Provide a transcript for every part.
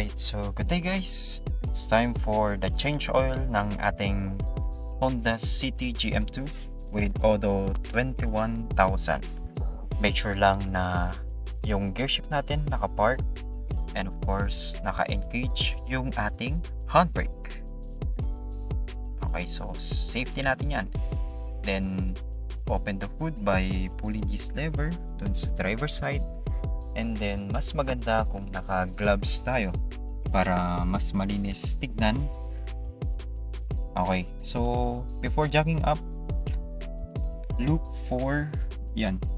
Alright, so good day guys. It's time for the change oil ng ating Honda City GM2 with Odo 21,000. Make sure lang na yung gear shift natin naka-park and of course naka-engage yung ating handbrake. Okay, so safety natin yan. Then open the hood by pulling this lever dun sa driver side. And then, mas maganda kung naka-gloves tayo para mas malinis tignan. Okay, so before jacking up, look for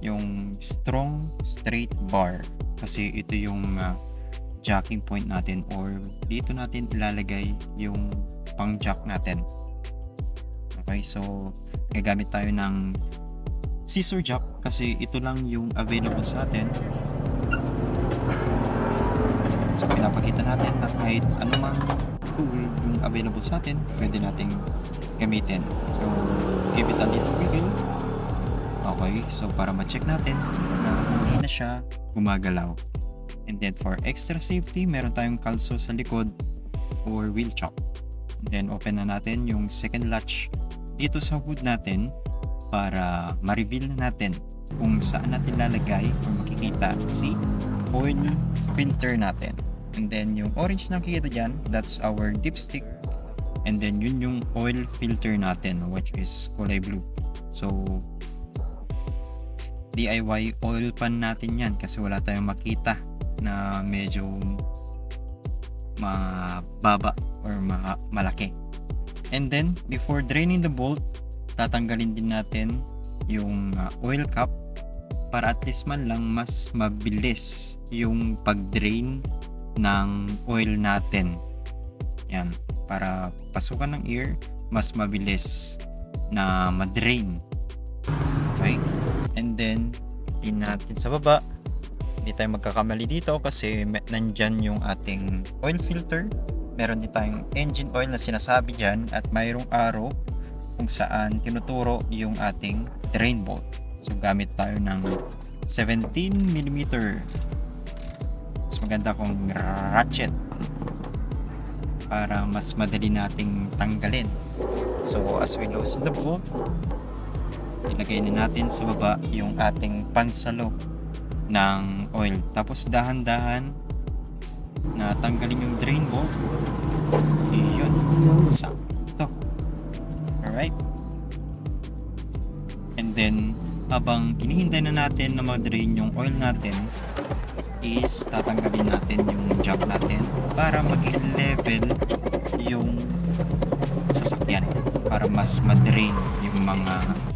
yung strong straight bar kasi ito yung jacking point natin or dito natin ilalagay yung pang jack natin. Okay, so gagamit tayo ng scissor jack kasi ito lang yung available sa atin. So pinapakita natin na kahit anumang tool yung available sa atin, pwede nating gamitin. So give it a little wiggle. Okay, so para ma-check natin na hindi na siya gumagalaw. And then for extra safety, meron tayong kalso sa likod or wheel chock. And then open na natin yung second latch dito sa hood natin para ma-reveal na natin kung saan natin lalagay or makikita si oil filter natin. And then yung orange na nakikita dyan, that's our dipstick. And then yun yung oil filter natin, which is kulay blue. So DIY oil pan natin yan kasi wala tayong makita na medyo mababa or malaki. And then before draining the bolt, tatanggalin din natin yung oil cap para at least man lang mas mabilis yung pag-drain ng oil natin. Yan, para pasukan ng air, mas mabilis na ma-drain. Okay? And then, din natin sa baba. Hindi tayo magkakamali dito kasi nandyan yung ating oil filter. Meron din tayong engine oil na sinasabi dyan at mayroong arrow kung saan tinuturo yung ating drain bolt. So gamit tayo ng 17mm. Mas maganda kung ratchet para mas madali nating tanggalin. So as we loosen the bolt, ilagay na natin sa baba yung ating pansalo ng oil. Tapos dahan-dahan na tanggalin yung drain bolt. Iyon, sakto. Alright. And then habang hinihintay na natin na mag-drain yung oil natin, is tatanggalin natin yung jack natin para maging level yung sasakyan para mas ma-drain yung mga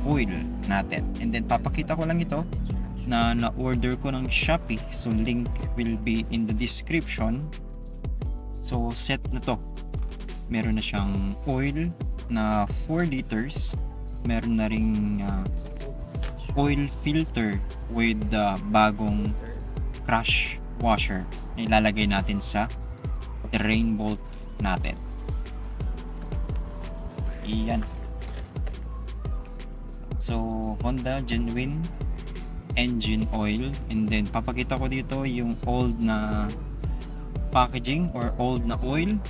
oil natin. And then papakita ko lang ito na na-order ko ng Shopee, so link will be in the description. So set na to, meron na siyang oil na 4 liters, meron na ring oil filter with bagong crash washer na ilalagay natin sa drain bolt natin. Iyan. So Honda genuine engine oil. And then papakita ko dito yung old na packaging or old na oil.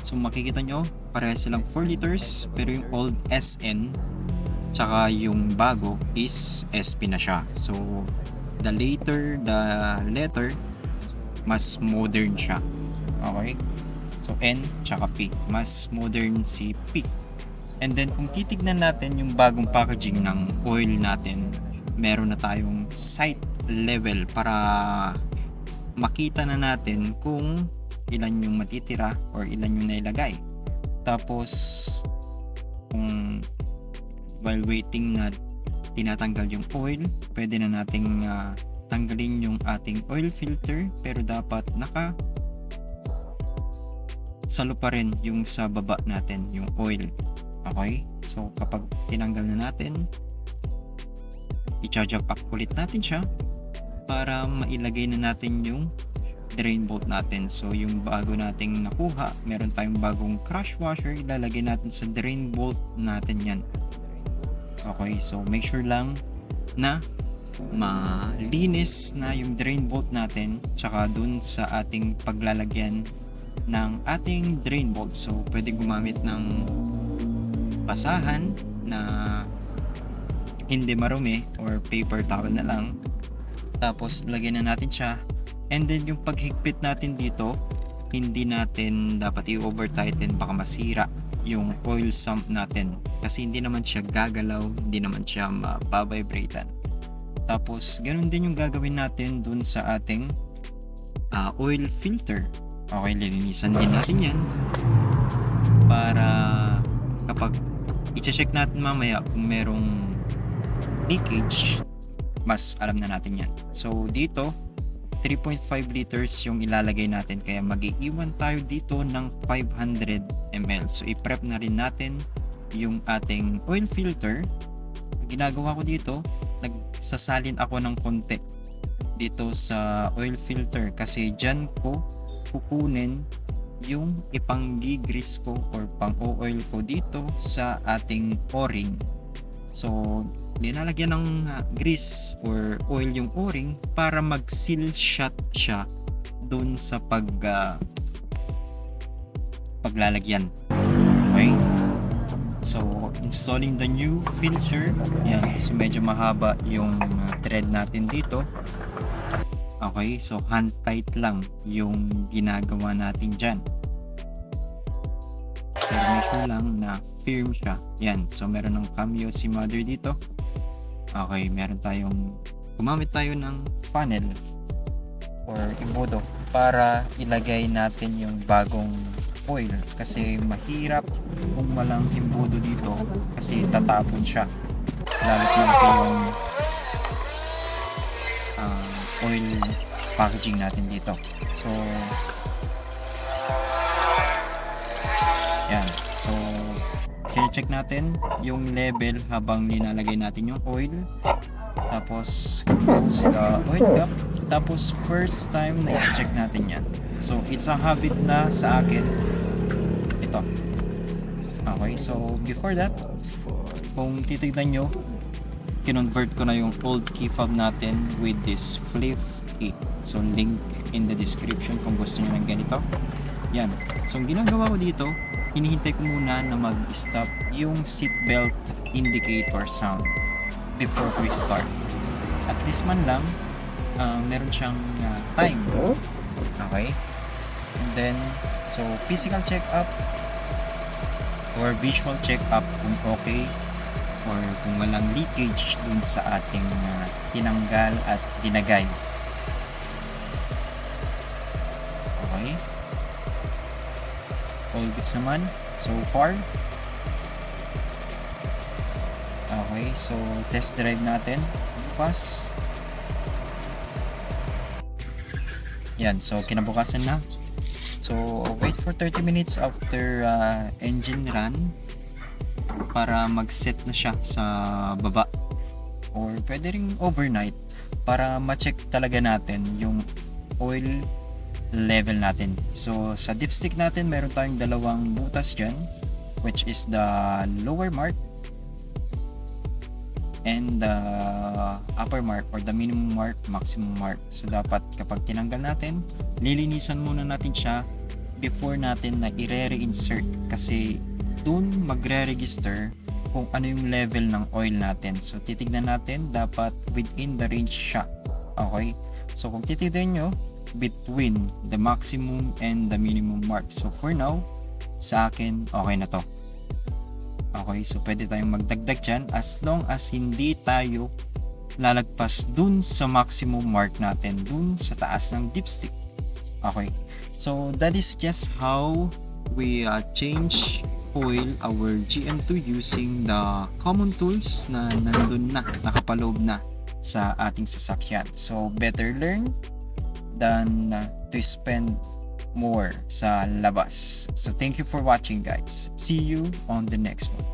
So makikita nyo parehas silang 4 liters pero yung old SN tsaka yung bago is SP na siya. So the letter mas modern siya. Okay? So N tsaka P, mas modern si P. And then kung titignan natin yung bagong packaging ng oil natin, meron na tayong sight level para makita na natin kung ilan yung matitira or ilan yung nailagay. Tapos kung while waiting na tinatanggal yung oil, pwede na nating tanggalin yung ating oil filter pero dapat salo pa rin yung sa baba natin yung oil. Okay? So kapag tinanggal na natin, i-charge up ulit natin siya para mailagay na natin yung drain bolt natin. So yung bago nating nakuha, meron tayong bagong crash washer, ilalagay natin sa drain bolt natin yan. Okay, so make sure lang na malinis na yung drain bolt natin tsaka dun sa ating paglalagyan ng ating drain bolt. So pwede gumamit ng basahan na hindi marumi or paper towel na lang. Tapos lagyan na natin siya. And then yung paghigpit natin dito, hindi natin dapat i-over tighten, baka masira yung oil sump natin kasi hindi naman siya gagalaw, hindi naman siya mababibratean. Tapos ganun din yung gagawin natin dun sa ating oil filter. Okay, lilinisan din natin yan para kapag i-check natin mamaya kung merong leakage, mas alam na natin yan. So dito 3.5 liters yung ilalagay natin, kaya mag-iiwan tayo dito ng 500 ml. So i-prep na rin natin yung ating oil filter. Ginagawa ko dito, nagsasalin ako ng konti dito sa oil filter kasi dyan ko kukunin yung ipang-grease ko or pang-oil ko dito sa ating o-ring. So, linalagyan ng grease or oil yung o-ring para mag-seal shut siya doon sa paglalagyan. Okay? So, installing the new filter. Yan. So, medyo mahaba yung thread natin dito. Okay? So, hand tight lang yung ginagawa natin dyan. Pero make sure lang na firm siya. Yan. So, meron ng cameo si mother dito. Okay. Meron tayong gumamit tayo ng funnel or imbudo para ilagay natin yung bagong oil kasi mahirap kung walang imbudo dito kasi tatapon siya. Lalo na yung oil packaging natin dito. So, yan. So, check natin yung level habang linalagay natin yung oil. Tapos, close the oil cap. Tapos, first time na i-check natin yan. So, it's a habit na sa akin. Ito. Okay, so before that, kung titignan nyo, kinonvert ko na yung old key fob natin with this flip key. So, link in the description kung gusto nyo ng ganito. Yan. So, ang ginagawa ko dito, hinihintay ko muna na mag-stop yung seatbelt indicator sound before we start. At least man lang, meron siyang time. Okay? And then, so physical check-up or visual check-up kung okay or kung walang leakage dun sa ating tinanggal at dinagay. Okay? All goods naman so far. Okay, so test drive natin bukas. Yan, so kinabukasan na. So wait for 30 minutes after engine run para mag-set na siya sa baba or pwede ring overnight para ma-check talaga natin yung oil level natin. So sa dipstick natin meron tayong dalawang butas dyan, which is the lower mark and the upper mark or the minimum mark, maximum mark. So dapat kapag tinanggal natin, lilinisan muna natin siya before natin na i-re-reinsert kasi dun magre-register kung ano yung level ng oil natin. So titignan natin, dapat within the range siya. Okay? So kung titignan nyo, between the maximum and the minimum mark. So for now, sa akin, okay na to. Okay, so pwede tayong magdagdag dyan as long as hindi tayo lalagpas dun sa maximum mark natin, dun sa taas ng dipstick. Okay, so that is just how we change oil our GM2 using the common tools na nandun na, nakapaloob na sa ating sasakyan. So better learn than to spend more sa labas. So thank you for watching, guys. See you on the next one.